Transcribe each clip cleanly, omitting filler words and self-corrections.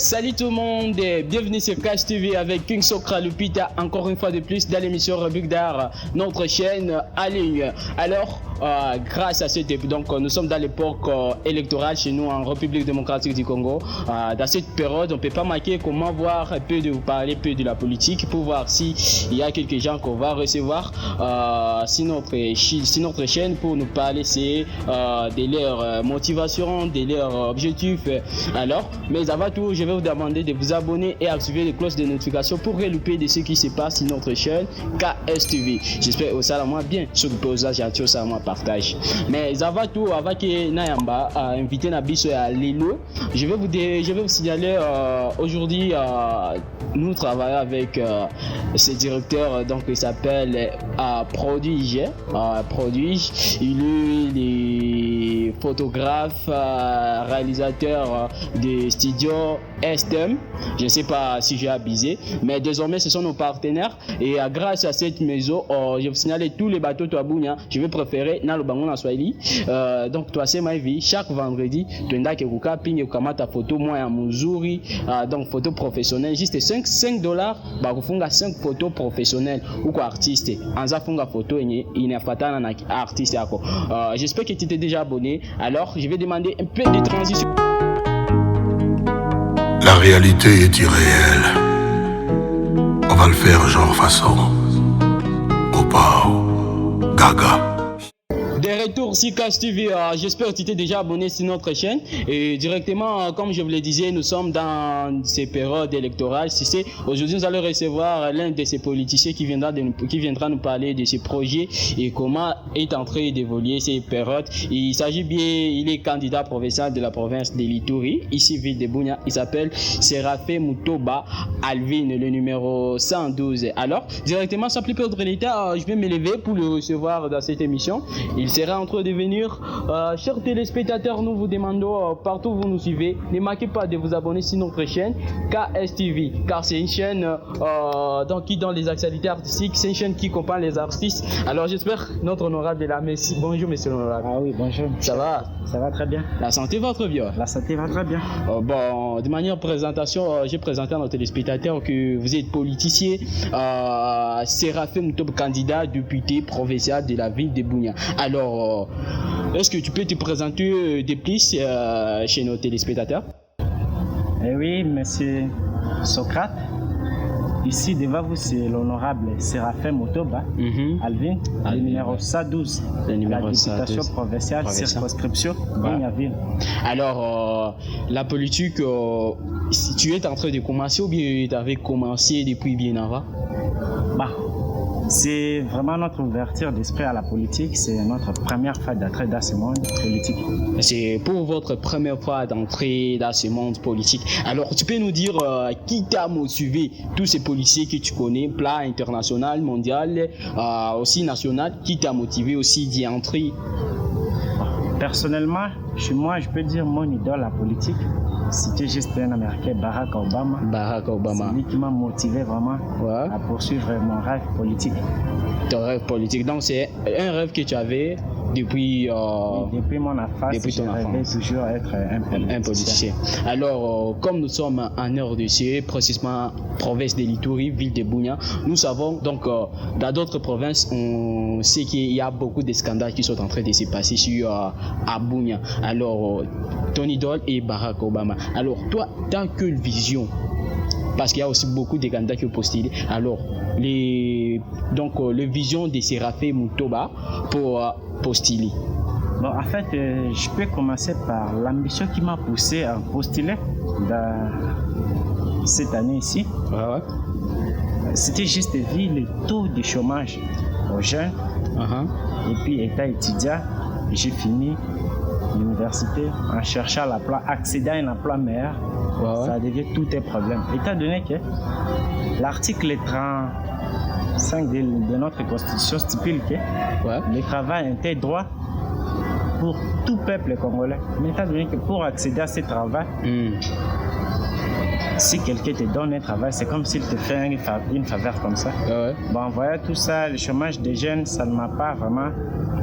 Salut tout le monde et bienvenue sur Cash TV avec King Sokra Lupita, encore une fois de plus dans l'émission Rubrique d'Art, notre chaîne en ligne. Alors, grâce à cette époque, donc nous sommes dans l'époque électorale chez nous en République démocratique du Congo. Dans cette période, on ne peut pas manquer comment voir un peu de vous parler, un peu de la politique pour voir s'il y a quelques gens qu'on va recevoir sur notre chaîne pour nous parler de leur motivation, de leurs objectifs. Alors, mais avant tout, je vais vous demander de vous abonner et activer les cloches de notification pour ne louper de ce qui se passe sur notre chaîne KSTV. J'espère que ça va bien. Sur le posage, ça va partage. Mais avant tout, avant que Nayamba invité Nabiso à Lilo, je vais vous signaler aujourd'hui, nous travaillons avec ce directeur, donc il s'appelle Prodige. Prodige, il est photographe, réalisateur de studio STM. Je ne sais pas si j'ai abusé, mais désormais ce sont nos partenaires et grâce à cette maison, je vais vous signaler tous les bateaux Touabounia. Je vais préférer dans le bangon en Swahili. Donc toi c'est ma vie. Chaque vendredi, tu n'as que vous caping ta photo moi à Muzuri, donc photo professionnelle juste $5 bah vous faites 5 photos professionnelles ou quoi artiste. Anza funga photo il n'a pas tant artiste encore. J'espère que tu t'es déjà abonné. Alors je vais demander un peu de transition. La réalité est irréelle. On va le faire genre façon Opao, Gaga. De retour sur Cash TV, j'espère que tu t'es déjà abonné sur notre chaîne et directement, comme je vous le disais, nous sommes dans ces périodes électorales. Aujourd'hui, nous allons recevoir l'un de ces politiciens qui viendra nous parler de ses projets et comment est en train d'évoluer ces périodes. Il s'agit bien, il est candidat provincial de la province de l'Ituri, ici ville de Bunia. Il s'appelle Séraphin Mutoba Alvin, le numéro 112. Alors, directement, sans plus perdre l'état, je vais me lever pour le recevoir dans cette émission. Il sera en train de venir. Chers téléspectateurs, nous vous demandons partout où vous nous suivez, ne manquez pas de vous abonner sur notre chaîne KSTV, car c'est une chaîne qui donne les actualités artistiques, c'est une chaîne qui comprend les artistes. Alors j'espère notre honorable est là. Merci. Bonjour monsieur l'honorable. Ah oui, bonjour. Ça va? Ça va très bien. La santé va très bien. La santé va très bien. Bon, de manière présentation, j'ai présenté à nos téléspectateurs que vous êtes politicien, Séraphin Mutoba, candidat député provincial de la ville de Bunia. Alors, est-ce que tu peux te présenter des plus chez nos téléspectateurs? Eh oui, monsieur Socrate. Ici devant vous, c'est l'honorable Séraphin Mutoba Alvin, le numéro 112, la députation provinciale, circonscription Bunia-Ville. Alors, la politique, si tu es en train de commencer ou bien tu avais commencé depuis bien avant? C'est vraiment notre ouverture d'esprit à la politique. C'est notre première fois d'entrer dans ce monde politique. C'est pour votre première fois d'entrer dans ce monde politique. Alors, tu peux nous dire qui t'a motivé, tous ces policiers que tu connais, plan international, mondial, aussi national, qui t'a motivé aussi d'y entrer? Personnellement, chez moi, je peux dire mon idole à la politique. C'était juste un Américain, Barack Obama. Barack Obama. C'est lui qui m'a motivé vraiment à poursuivre mon rêve politique. Ton rêve politique. Donc c'est un rêve que tu avais depuis mon enfance. Depuis ton enfance. Toujours être un politicien. Alors, comme nous sommes en RDC, précisément province de l'Ituri, ville de Bunia, nous savons donc dans d'autres provinces, on sait qu'il y a beaucoup de scandales qui sont en train de se passer à Bunia. Alors, ton idole est Barack Obama. Alors, toi, dans quelle vision? Parce qu'il y a aussi beaucoup de candidats qui ont postulé. Alors, les visions de Séraphin Mutoba pour postuler. Bon, en fait, je peux commencer par l'ambition qui m'a poussé à postuler dans cette année ici. C'était juste vu le taux de chômage aux jeunes. Et puis, étant étudiant, j'ai fini l'université en cherchant l'emploi, accéder à un emploi meilleur. Ça devient tout un problème. Étant donné que l'article 35 de notre constitution stipule que le travail est un droit pour tout peuple congolais. Mais étant donné que pour accéder à ce travail, si quelqu'un te donne un travail, c'est comme s'il te fait une faveur comme ça. Bon, en voyant tout ça, le chômage des jeunes, ça ne m'a pas vraiment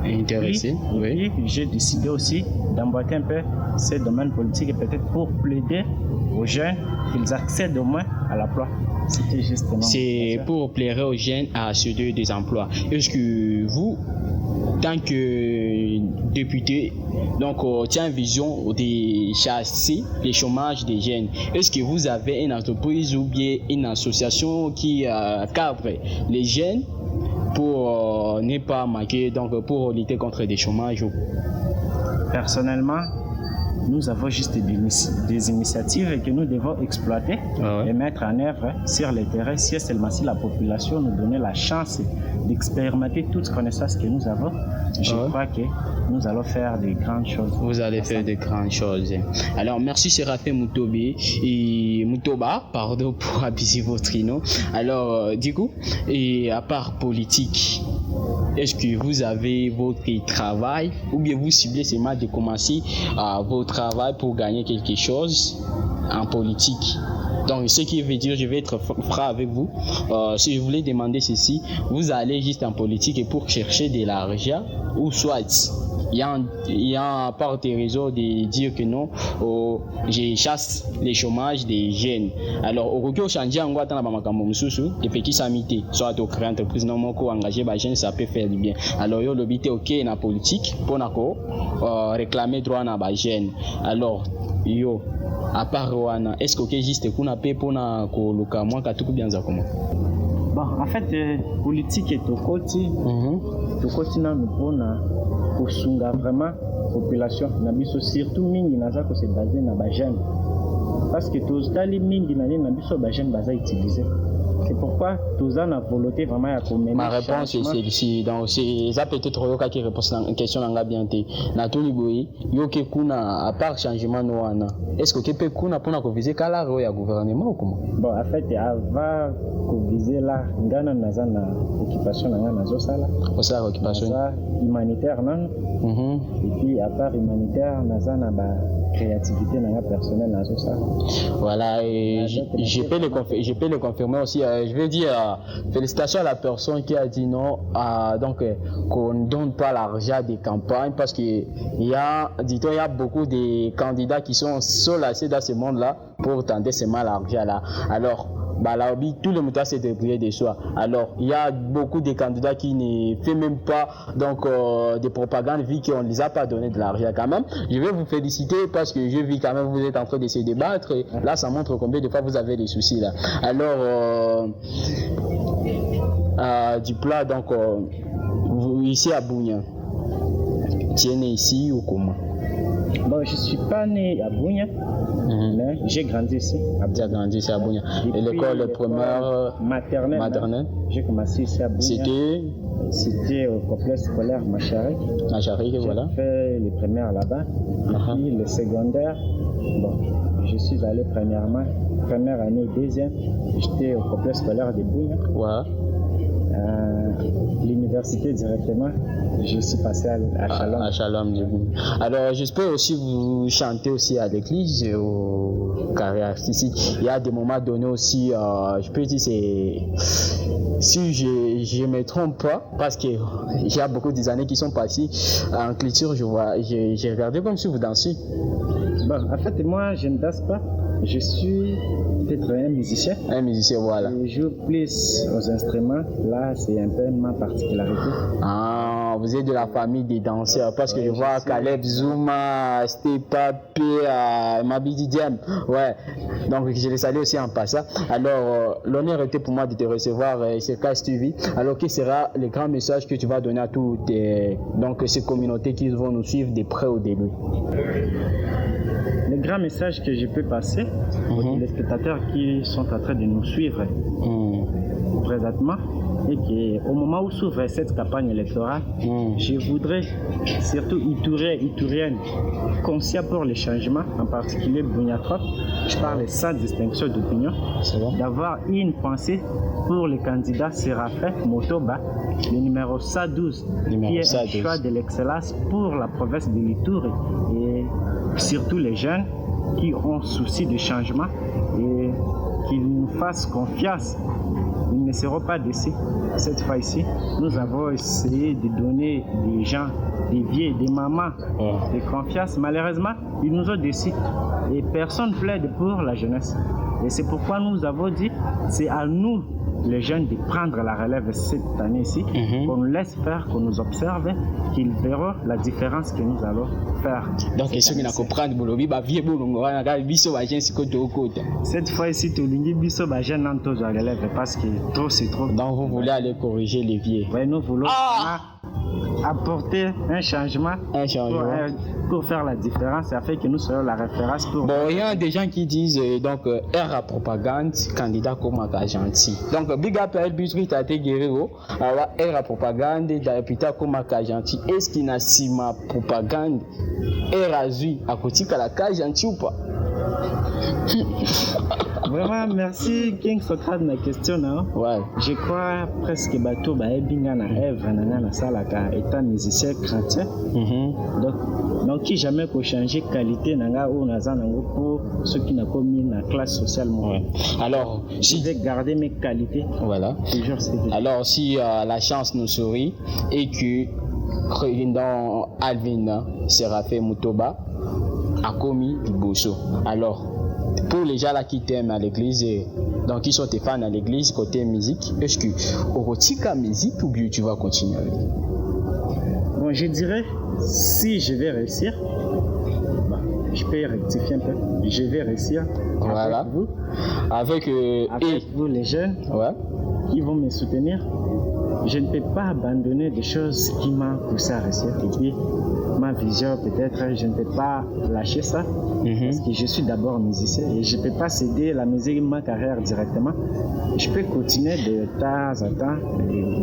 intéressé. Et puis, j'ai décidé aussi d'emboîter un peu ce domaine politique et peut-être pour plaider aux jeunes qu'ils accèdent au moins à l'emploi. C'était justement. C'est pour plaire aux jeunes à se donner des emplois. Est-ce que vous, tant que député, donc tient vision de chasser le chômage des jeunes, est-ce que vous avez une entreprise ou bien une association qui cadre les jeunes pour ne pas manquer, donc pour lutter contre des chômages? Personnellement, nous avons juste des initiatives que nous devons exploiter et mettre en œuvre sur le terrain, si seulement si la population nous donnait la chance d'expérimenter toutes les connaissances que nous avons. Je crois que nous allons faire de grandes choses. Vous allez faire de grandes choses. Alors, merci Séraphin Mutoba, pardon pour abuser votre nom. Alors, du coup, et à part politique, est-ce que vous avez votre travail ou bien vous ciblez seulement de commencer votre travail pour gagner quelque chose en politique? Donc, ce qui veut dire, je vais être franc avec vous. Si je voulais demander ceci, vous allez juste en politique et pour chercher de l'argent ou soit il y a part des réseaux de dire que non, je chasse les chômages des jeunes. Alors, au lieu de changer en Guatemala, et puis qui s'amité, soit au créer entreprise, non, engager les jeunes, ça peut faire du bien. Alors, le but est ok dans la politique pour réclamer droit à les jeunes. Alors, à part Rwanda, est-ce que juste qu'on paix pour na koluka moi ka tout bien ça comment? Bon, en fait, politique est au côté. Au côté na mpona kosunga vraiment population na biso surtout mingi naza ko se baser na ba jeunes. Parce que tous les mingi na biso ba jeunes baza utiliser. C'est pourquoi tous en a volonté vraiment à commencer. Ma réponse est celle-ci. Donc c'est ça peut-être yoka qui répond à une question nga bien té. Na tout liboyi yoke kuna à part changement noana. Est-ce que tu peux kuna pour na viser kala ro ya gouvernement ou comment? Bon en fait avant ko viser là ngana naza na occupation na nazo sala. Pour ça occupation humanitaire non. Et puis à part humanitaire naza na ba créativité na personnelle nazo sala. Voilà et je peux le confirmer aussi. Je veux dire félicitations à la personne qui a dit non donc qu'on ne donne pas l'argent des campagnes parce qu'il y a beaucoup de candidats qui sont solacés dans ce monde-là pour tenter seulement l'argent là. Alors tout le monde s'est débrouillé de soi. Alors, il y a beaucoup de candidats qui ne font même pas donc de propagande vu qu'on ne les a pas donné de l'argent quand même. Je vais vous féliciter parce que je vis quand même vous êtes en train de se débattre. Et là, ça montre combien de fois vous avez des soucis là. Alors, du plat donc ici à Bunia. Tu es né ici ou comment? Bon, je ne suis pas né à Bunia, mais j'ai grandi ici. J'ai grandi ici à Bunia. Et l'école primaire maternelle? J'ai commencé ici à Bunia. C'était au complexe scolaire Macharik. Macharik, voilà. J'ai fait les primaires là-bas. Et puis le secondaire, bon, je suis allé première année, deuxième, j'étais au complexe scolaire de Bunia. Ouais. L'université directement, je suis passé à Shalom. À Shalom, du coup. Alors, j'espère aussi vous chanter aussi à l'église, au carré artistique. Il y a des moments donnés aussi, je peux dire, si je me trompe pas, parce que il y a beaucoup d'années qui sont passées en clôture, j'ai regardé comme si vous dansez. Bon, en fait, moi, je ne danse pas. Je suis peut-être un musicien. Un musicien, voilà. Je joue plus aux instruments. Là, c'est un peu ma particularité. Ah, vous êtes de la famille des danseurs. Parce que je vois Caleb Zuma, Stepa, Mabidi Diem. Ouais. Donc, je les salue aussi en passant. Alors, l'honneur était pour moi de te recevoir sur Cash TV. Alors, quel sera le grand message que tu vas donner à toutes ces communautés qui vont nous suivre de près au début? Le grand message que je peux passer aux spectateurs qui sont en train de nous suivre présentement et qu'au moment où s'ouvre cette campagne électorale, je voudrais surtout Ituriennes conscients pour les changements, en particulier Buniatrop, je parle sans distinction d'opinion, d'avoir une pensée pour le candidat Séraphin Mutoba, le numéro 112, qui est un choix de l'excellence pour la province de l'Ituri et surtout les jeunes qui ont souci de changement et qui nous fassent confiance. Ils ne seront pas déçus. Cette fois-ci, nous avons essayé de donner des gens, des vieux, des mamans, de confiance. Malheureusement, ils nous ont déçus. Et personne plaide pour la jeunesse. Et c'est pourquoi nous avons dit, c'est à nous, les jeunes, de prendre la relève cette année-ci, qu'on nous laisse faire, qu'on nous observe, qu'ils verront la différence que nous allons faire. Donc, ceux qui ne comprennent pas, cette fois-ci, tout le monde biso ba jeune en tous relève parce que trop c'est trop. Donc, vous voulez aller corriger les vieux. Oui, nous voulons apporter un changement. Pour faire la différence, ça fait que nous serons la référence pour. Bon, il y a des gens qui disent donc R à propagande, candidat comme un gentil. Donc, big up à Elbutri Tate Guerrero, R à propagande, d'Apita comme un gentil. Est-ce qu'il n'a si ma propagande R à Zui à côté de la cage gentil ou pas? Vraiment, merci King Socrate ma question. Ouais. Je crois presque bateau ba ebinga na Eve na salaka étant musicien chrétien. Donc qui jamais peut changer qualité nanga ou naza nango pour ceux qui n'a commis la classe sociale. Ouais. Alors, je vais garder mes qualités. Voilà. Toujours, alors si la chance nous sourit et que dans Alvin Séraphin Mutoba a commis du bosso. Alors pour les gens là qui t'aiment à l'église, donc qui sont tes fans à l'église côté musique, est-ce que au retika musique ou bien tu vas continuer avec? Bon, je dirais si je vais réussir, je peux rectifier un peu. Je vais réussir voilà. Avec vous les jeunes qui vont me soutenir. Je ne peux pas abandonner des choses qui m'ont poussé à réussir. Et puis, ma vision, peut-être, je ne peux pas lâcher ça. Parce que je suis d'abord musicien et je ne peux pas céder la musique, ma carrière directement. Je peux continuer de temps en temps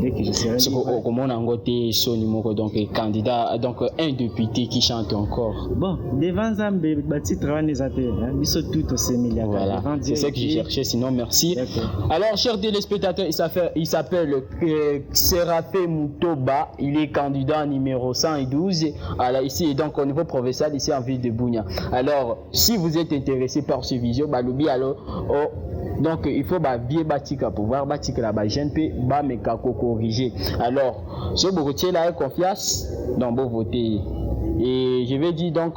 dès que je serai libre. Comment on a ngoté Sonimoko, donc candidat, donc un député qui chante encore. Bon, devant Zambé, Bati Travanezate, ils sont tous ces milliards. Voilà, c'est ce que je cherchais, sinon merci. D'accord. Alors, chers téléspectateurs, il s'appelle Séraphin Mutoba, il est candidat numéro 112 ici, donc au niveau provincial, ici en ville de Bunia. Alors, si vous êtes intéressé par ce visio, donc il faut bien bâtir pouvoir bâtir la jeune peut corriger. Alors, si vous retirez la confiance, donc vous votez. Et je vais dire donc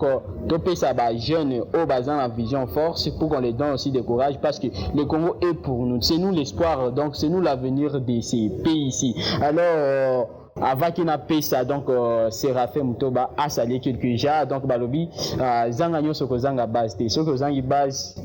topé ça jeune au basant la vision force pour qu'on les donne aussi de courage parce que le Congo est pour nous, c'est nous l'espoir, donc c'est nous l'avenir de ces pays ici. Alors avant qu'il n'appelle ça, donc Séraphin Mutoba a salé quelques gens, donc balobi zanga nyoso ko zanga base te soko zangi base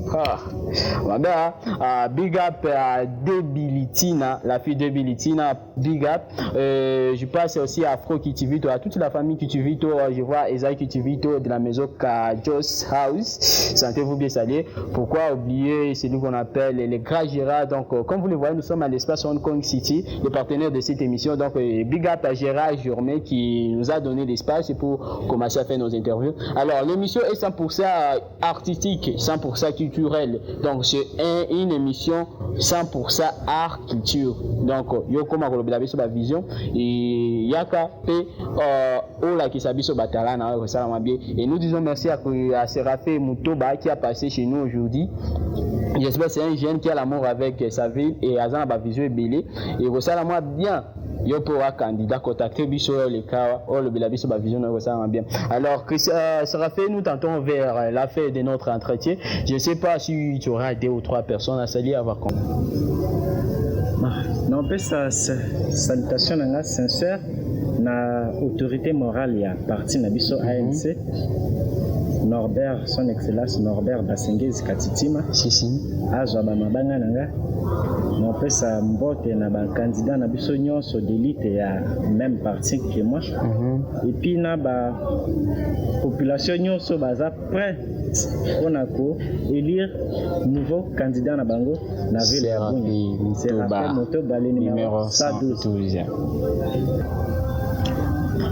big up à Debilitina, la fille de Debilitina, big up. Je passe aussi à Afro Kitivito, à toute la famille Kitivito, je vois Esaïe Kitivito de la maison Kajos House, sentez-vous bien salé. Pourquoi oublier celui qu'on appelle les Gras Gérard, donc comme vous le voyez, nous sommes à l'espace Hong Kong City, le partenaire de cette émission, donc big up à Gérard Jourmet qui nous a donné l'espace pour commencer à faire nos interviews. Alors l'émission est 100% artistique, 100% culturelle, donc c'est une émission 100% art culture. Donc yoko makolobi biso ba vision et yaka pe ola ki sabiso batala na ko sala bien et nous disons merci à Séraphin Mutoba qui a passé chez nous aujourd'hui. J'espère que c'est un jeune qui a l'amour avec sa ville et Azan ba vision belé et ko sala moi bien. Yo pour un candidat contacter biso les cas le biso ba vision ko sala bien. Alors que Séraphin, nous tentons vers la fin de notre entretien. Je ne sais pas si tu auras 2 ou 3 personnes à saluer avant qu'on non, on peut sa salutation sincère na autorité morale ya parti na biso ANC Norbert, son excellence Norbert Basengezi Katitima azwa mabanga nanga on peut sa mbote na ba candidat na biso nyonso d'élite ya même parti que moi et puis na ba population nyonso baza prêt on a ko élire nouveau candidat na bango na ville ya Bunia. Séraphin Mutoba numéro 112.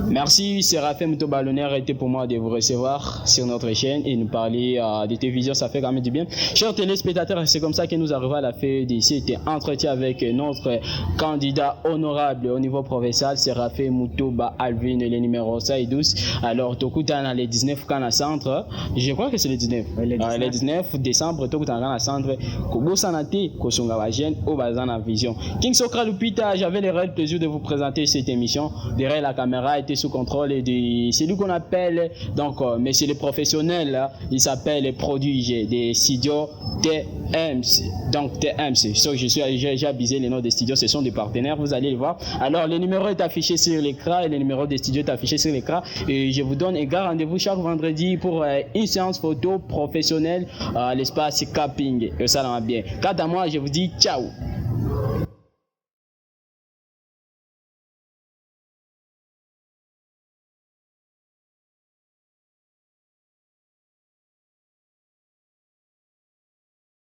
Merci Séraphin Mutoba, l'honneur était pour moi de vous recevoir sur notre chaîne et nous parler de télévision, ça fait quand même du bien. Chers téléspectateurs, c'est comme ça que nous arrivons à la fin de cet entretien avec notre candidat honorable au niveau provincial, Séraphin Mutoba Alvin, le numéro 112. Alors, Tokutana le 19 Kana Centre, je crois que c'est le 19. Le 19 décembre, Tokutana Kana Centre, Kobo Sanate, Kosonga Wajen, Obazana Vision. King Socrate Lupita, j'avais le réel plaisir de vous présenter cette émission derrière la caméra. a été sous contrôle de celui qu'on appelle, donc, mais c'est les professionnels, hein, il s'appelle Produit des studios TMC. Donc TMC, j'ai abusé les noms des studios, ce sont des partenaires, vous allez le voir. Alors le numéro est affiché sur l'écran et le numéro des studios est affiché sur l'écran. Et je vous donne un rendez-vous chaque vendredi pour une séance photo professionnelle à l'espace Capping. Et ça va bien. Quant à moi, je vous dis ciao.